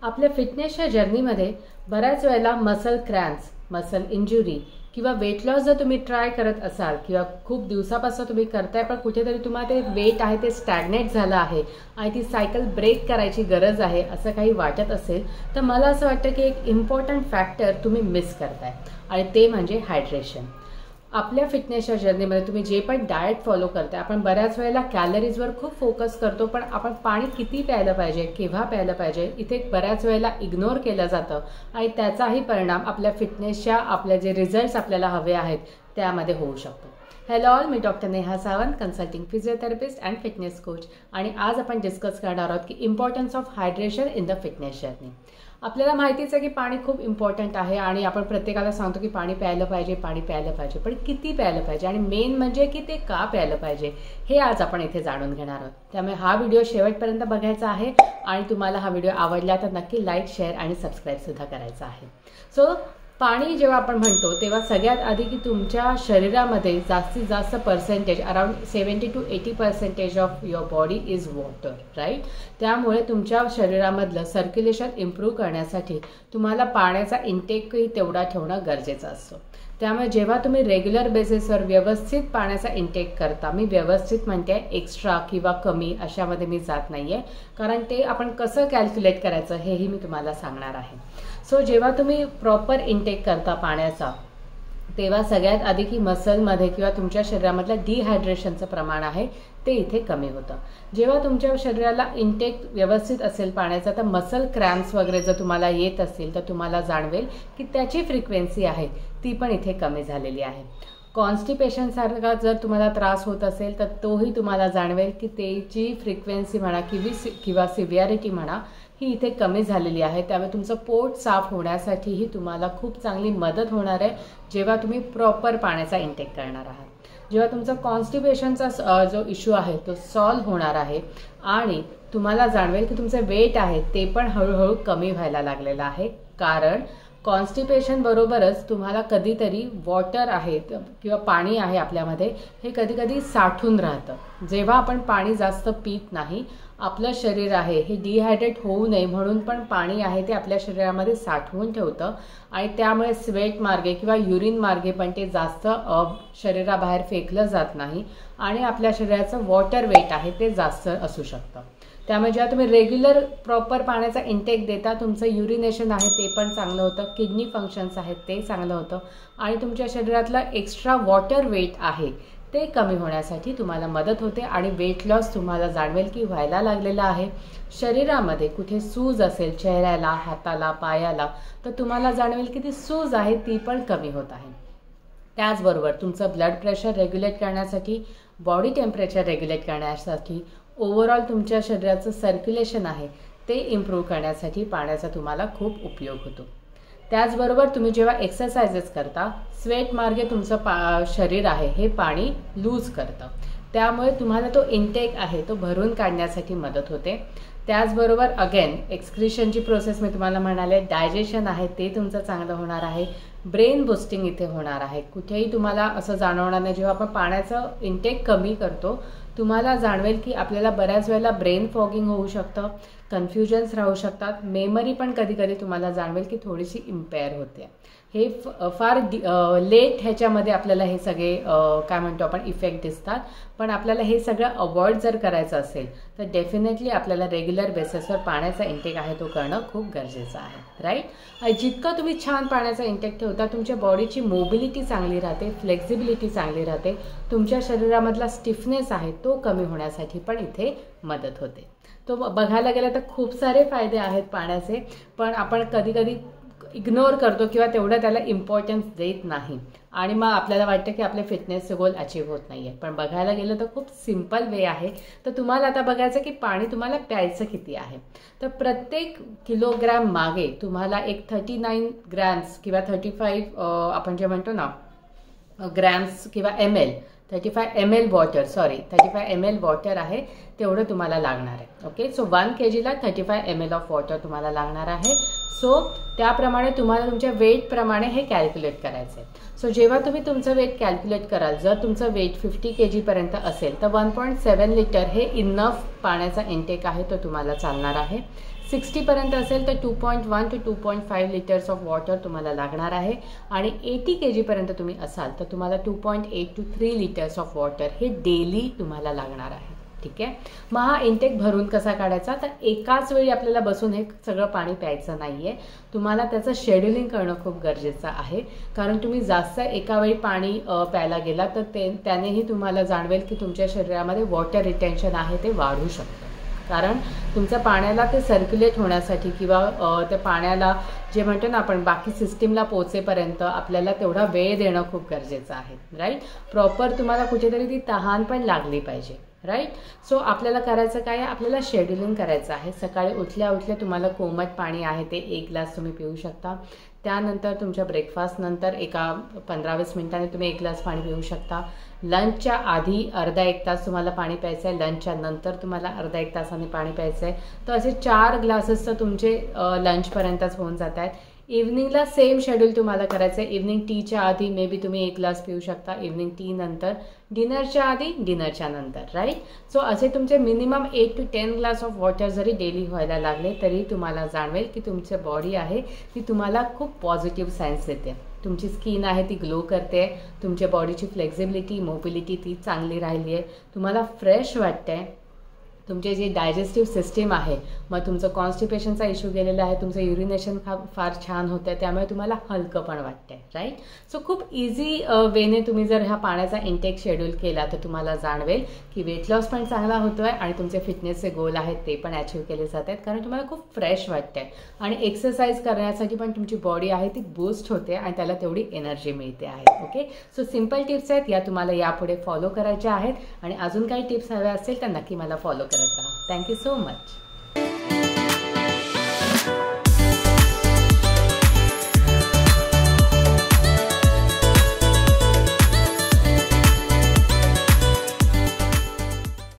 आपल्या फिटनेसच्या जर्नीमध्ये बऱ्याच वेळेला मसल क्रॅम्प्स, मसल इंजुरी किंवा वेट लॉस जर तुम्ही ट्राय करत असाल किंवा खूप दिवसापासून तुम्ही करताय पण कुठेतरी तुम्हाला ते वेट आहे ते स्टॅग्नेट झालं आहे आणि ती सायकल ब्रेक करायची गरज आहे असं काही वाटत असेल तर मला असं वाटतं की एक इम्पॉर्टंट फॅक्टर तुम्ही मिस करताय आणि ते म्हणजे हायड्रेशन. आपल्या फिटनेसच्या जर्नीमध्ये तुम्ही जे पण डाएट फॉलो करताय आपण बऱ्याच वेळेला कॅलरीजवर खूप फोकस करतो पण आपण पाणी किती प्यायलं पाहिजे, केव्हा प्यायलं पाहिजे इथे बऱ्याच वेळेला इग्नोर केलं जातं आणि त्याचाही परिणाम आपल्या फिटनेसच्या आपले जे रिझल्ट्स आपल्याला हवे आहेत त्यामध्ये होऊ शकतो. Hello all, me doctor Neha Sawant, consulting physiotherapist and fitness coach आणि आज आपण डिस्कस करणार आहोत की importance of hydration in the fitness journey. आपल्याला माहितीच आहे की पाणी खूप इम्पॉर्टंट आहे आणि आपण प्रत्येकाला सांगतो की पाणी प्यायलं पाहिजे, पाणी प्यायलं पाहिजे, पण किती प्यायलं पाहिजे आणि मेन म्हणजे की ते का प्यायलं पाहिजे हे आज आपण इथे जाणून घेणार आहोत. त्यामुळे हा व्हिडिओ शेवटपर्यंत बघायचा आहे आणि तुम्हाला हा व्हिडिओ आवडला तर नक्की लाईक, शेअर आणि सबस्क्राईबसुद्धा करायचा आहे. सो पाणी जेव्हा आपण म्हणतो तेव्हा सगळ्यात आधी की तुमच्या शरीरामध्ये जास्तीत जास्त percentage around 70 to 80% of your body is water, right. त्यामुळे तुमच्या शरीरामधलं सर्क्युलेशन इम्प्रूव्ह करण्यासाठी तुम्हाला पाण्याचा इंटेकही तेवढा ठेवणं गरजेचं असतं. त्यामुळे जेव्हा तुम्ही रेग्युलर बेसिसवर व्यवस्थित पाण्याचा इंटेक करता, मी व्यवस्थित म्हणते एक्स्ट्रा किंवा कमी अशामध्ये मी जात नाही आहे कारण ते आपण कसं कॅल्क्युलेट करायचं हेही मी तुम्हाला सांगणार आहे. सो जेव्हा तुम्ही प्रॉपर इंटेक करता पाण्याचा तेव्हा सगळ्यात आधी की मसलमध्ये किंवा तुमच्या शरीरामधलं डिहायड्रेशनचं प्रमाण आहे ते इथे कमी होतं. जेव्हा तुमच्या शरीराला इंटेक व्यवस्थित असेल पाण्याचा तर मसल क्रॅम्प्स वगैरे जर तुम्हाला येत असतील तर तुम्हाला जाणवेल की त्याची फ्रिक्वेन्सी आहे ती पण इथे कमी झालेली आहे. कॉन्स्टिपेशनसारखा जर तुम्हाला त्रास होत असेल तर तोही तुम्हाला जाणवेल की त्याची फ्रिक्वेन्सी म्हणा किंवा सिव्हिअरिटी म्हणा ही इथे कमी झालेली आहे. त्यामुळे तुमचं पोट साफ होण्यासाठीही तुम्हाला खूप चांगली मदत होणार आहे जेव्हा तुम्ही प्रॉपर पाण्याचा इंटेक करणार आहात. जेव्हा तुमचा कॉन्स्टिपेशनचा जो इश्यू आहे तो सॉल्व्ह होणार आहे आणि तुम्हाला जाणवेल की तुमचं वेट आहे ते पण हळूहळू कमी व्हायला लागलेलं आहे कारण कॉन्स्टिपेशन बरोबरच तुम्हाला कधीतरी वॉटर आहे किंवा पाणी आहे आपल्यामध्ये हे कधी कधी साठून राहतं. जेव्हा आपण पाणी जास्त पीत नाही आपलं शरीर आहे हे डिहायड्रेट होऊ नये म्हणून पण पाणी आहे ते आपल्या शरीरामध्ये साठवून ठेवतं आणि त्यामुळे स्वेट मार्गे किंवा युरिन मार्गे पण ते जास्त शरीराबाहेर फेकलं जात नाही आणि आपल्या शरीराचं वॉटर वेट आहे ते जास्त असू शकतं. त्यामुळे जेव्हा तुम्ही रेग्युलर प्रॉपर पाण्याचा इंटेक देता तुमचं युरिनेशन आहे ते पण चांगलं होतं, किडनी फंक्शन्स आहेत ते चांगलं होतं आणि तुमच्या शरीरातलं एक्स्ट्रा वॉटर वेट आहे ते कमी होण्यासाठी तुम्हाला मदत होते आणि वेट लॉस तुम्हाला जाणवेल की व्हायला लागलेला आहे. शरीरामध्ये कुठे सूज असेल चेहऱ्याला, हाताला, पायाला तर तुम्हाला जाणवेल की ती सूज आहे ती पण कमी होत आहे. त्याचबरोबर तुमचं ब्लड प्रेशर रेग्युलेट करण्यासाठी, बॉडी टेम्परेचर रेग्युलेट करण्यासाठी, ओव्हरऑल तुमच्या शरीराचं सर्क्युलेशन आहे ते इम्प्रूव्ह करण्यासाठी पाण्याचा तुम्हाला खूप उपयोग होतो. त्याचबरोबर तुम्ही जेव्हा एक्सरसाइजेस करता स्वेट मार्गे तुमचं शरीर आहे हे पाणी लूज करतं त्यामुळे तुम्हाला तो इंटेक आहे तो भरून काढण्यासाठी मदत होते. त्याचबरोबर अगेन एक्सक्रिशनची प्रोसेस मी तुम्हाला म्हणाले, डायजेशन आहे ते तुमचं चांगलं होणार आहे, ब्रेन बुस्टिंग इथे होणार आहे. कुठेही तुम्हाला असं जाणवणार नाही जेव्हा आपण पाण्याचं इंटेक कमी करतो तुम्हाला जाणवेल की आपल्याला बऱ्याच वेळेला ब्रेन फॉगिंग होऊ शकतं, कन्फ्युजन्स राहू शकतात, मेमरी पण कधी कधी तुम्हाला जाणवेल की थोडीशी इम्पेअर होते. हे फार लेट ह्याच्यामध्ये आपल्याला हे सगळे काय म्हणतो आपण इफेक्ट दिसतात पण आपल्याला हे सगळं अवॉइड जर करायचं असेल तर डेफिनेटली आपल्याला रेग्युलर बेसिसवर पाण्याचा इंटेक आहे तो करणं खूप गरजेचं आहे, राईट. आणि जितकं तुम्ही छान पाण्याचा इंटेक ठेवता तुमच्या बॉडीची मोबिलिटी चांगली राहते, फ्लेक्झिबिलिटी चांगली राहते, तुमच्या शरीरामधला स्टिफनेस आहे तो कमी होण्यासाठी पण इथे मदत होते. तो बघायला गेलं तर खूप सारे फायदे आहेत पाण्याचे पण आपण कधी कधी इग्नोर करतो किंवा तेवढं त्याला इम्पॉर्टन्स देत नाही आणि मग आपल्याला वाटतं की आपले फिटनेसचे गोल अचीव होत नाही आहे. पण बघायला गेलं तर खूप सिम्पल वे आहे. तर तुम्हाला आता बघायचं की पाणी तुम्हाला प्यायचं किती आहे. तर प्रत्येक किलोग्रॅम मागे तुम्हाला एक 39 ग्रॅम्स किंवा 35 आपण जे म्हणतो ना ग्रॅम्स किंवा ml 35 ml water 35 ml water आहे तेवढं तुम्हाला लागणार आहे. ओके, सो 1 kg ला 35 ml ऑफ वॉटर तुम्हाला लागणार आहे. सो त्याप्रमाणे तुम्हाला तुमच्या वेटप्रमाणे हे कॅल्क्युलेट करायचं आहे. सो जेव्हा तुम्ही तुमचं वेट कॅल्क्युलेट कराल जर तुमचं वेट 50 kg पर्यंत असेल तर 1.7 लिटर हे इनफ पाण्याचा इंटेक आहे तो तुम्हाला चालणार आहे. 60पर्यंत असेल तर 2.1 to 2.5 लिटर्स ऑफ वॉटर तुम्हाला लागणार आहे आणि 80 kg तुम्ही असाल तर तुम्हाला 2.8 to 3 लिटर्स ऑफ वॉटर हे डेली तुम्हाला लागणार आहे. ठीक आहे. मग हा इंटेक भरून कसा काढायचा, तर एकाच वेळी आपल्याला बसून हे सगळं पाणी प्यायचं नाही आहे. तुम्हाला त्याचं शेड्युलिंग करणं खूप गरजेचं आहे, कारण तुम्ही जास्त एका वेळी पाणी प्यायला गेला तर त्यानेही तुम्हाला जाणवेल की तुमच्या शरीरामध्ये वॉटर रिटेन्शन आहे ते वाढू शकतं. कारण तुमच्या पाण्याला ते सर्क्युलेट होण्यासाठी किंवा त्या पाण्याला जे म्हणतो ना आपण बाकी सिस्टीमला पोचेपर्यंत आपल्याला तेवढा वेळ देणं खूप गरजेचं आहे. राईट. प्रॉपर तुम्हाला कुठेतरी ती तहान पण लागली पाहिजे. राईट. सो आपल्याला करायचं काय आहे, आपल्याला शेड्युलिंग करायचं आहे. सकाळी उठल्या उठल्या तुम्हाला कोमट पाणी आहे ते 1 ग्लास तुम्ही पिऊ शकता. त्यानंतर तुमच्या ब्रेकफास्ट नंतर एका 15-20 मिनिटांनी तुम्ही 1 ग्लास पाणी पिऊ शकता. लंचच्या आधी अर्धा 1 तास तुम्हाला पाणी प्यायचं आहे. लंचच्या नंतर तुम्हाला अर्धा 1 तासाने पाणी प्यायचं आहे. तर असे 4 ग्लासेस तर तुमचे लंचपर्यंतच होऊन जात आहेत. इव्हनिंगला सेम शेड्यूल तुम्हाला करायचं आहे. इव्हनिंग टीच्या आधी मे बी तुम्ही 1 ग्लास पिऊ शकता. इव्हनिंग टी नंतर, डिनरच्या आधी, डिनरच्या नंतर. राईट. सो असे तुमचे minimum 8 to 10 glass of water जरी डेली व्हायला लागले तरी तुम्हाला जाणवेल की तुमची बॉडी आहे ती तुम्हाला खूप पॉझिटिव्ह सायन्स देते. तुमची स्किन आहे ती ग्लो करते. तुमच्या बॉडीची फ्लेक्झिबिलिटी, मोबिलिटी ती चांगली राहिली आहे. तुम्हाला फ्रेश वाटतंय. तुमचे जे डायजेस्टिव्ह सिस्टीम आहे, मग तुमचं कॉन्स्टिपेशनचा इश्यू गेलेला आहे, तुमचं युरिनेशन फार छान होतं आहे, त्यामुळे तुम्हाला हलकं पण वाटतंय. राईट. सो खूप इझी वेने तुम्ही जर ह्या पाण्याचा इंटेक शेड्यूल केला तर तुम्हाला जाणवेल की वेट लॉस पण चांगला होतोय आणि तुमचे फिटनेसचे गोल आहेत ते पण अचीव केले जात आहेत, कारण तुम्हाला खूप फ्रेश वाटतंय. आणि एक्सरसाइज करण्यासाठी पण तुमची बॉडी आहे ती बूस्ट होते आणि त्याला तेवढी एनर्जी मिळते आहे. ओके. सो सिम्पल टिप्स आहेत, या तुम्हाला यापुढे फॉलो करायच्या आहेत आणि अजून काही टिप्स हव्या असतील तर नक्की मला फॉलो करत राहा. Thank you so much.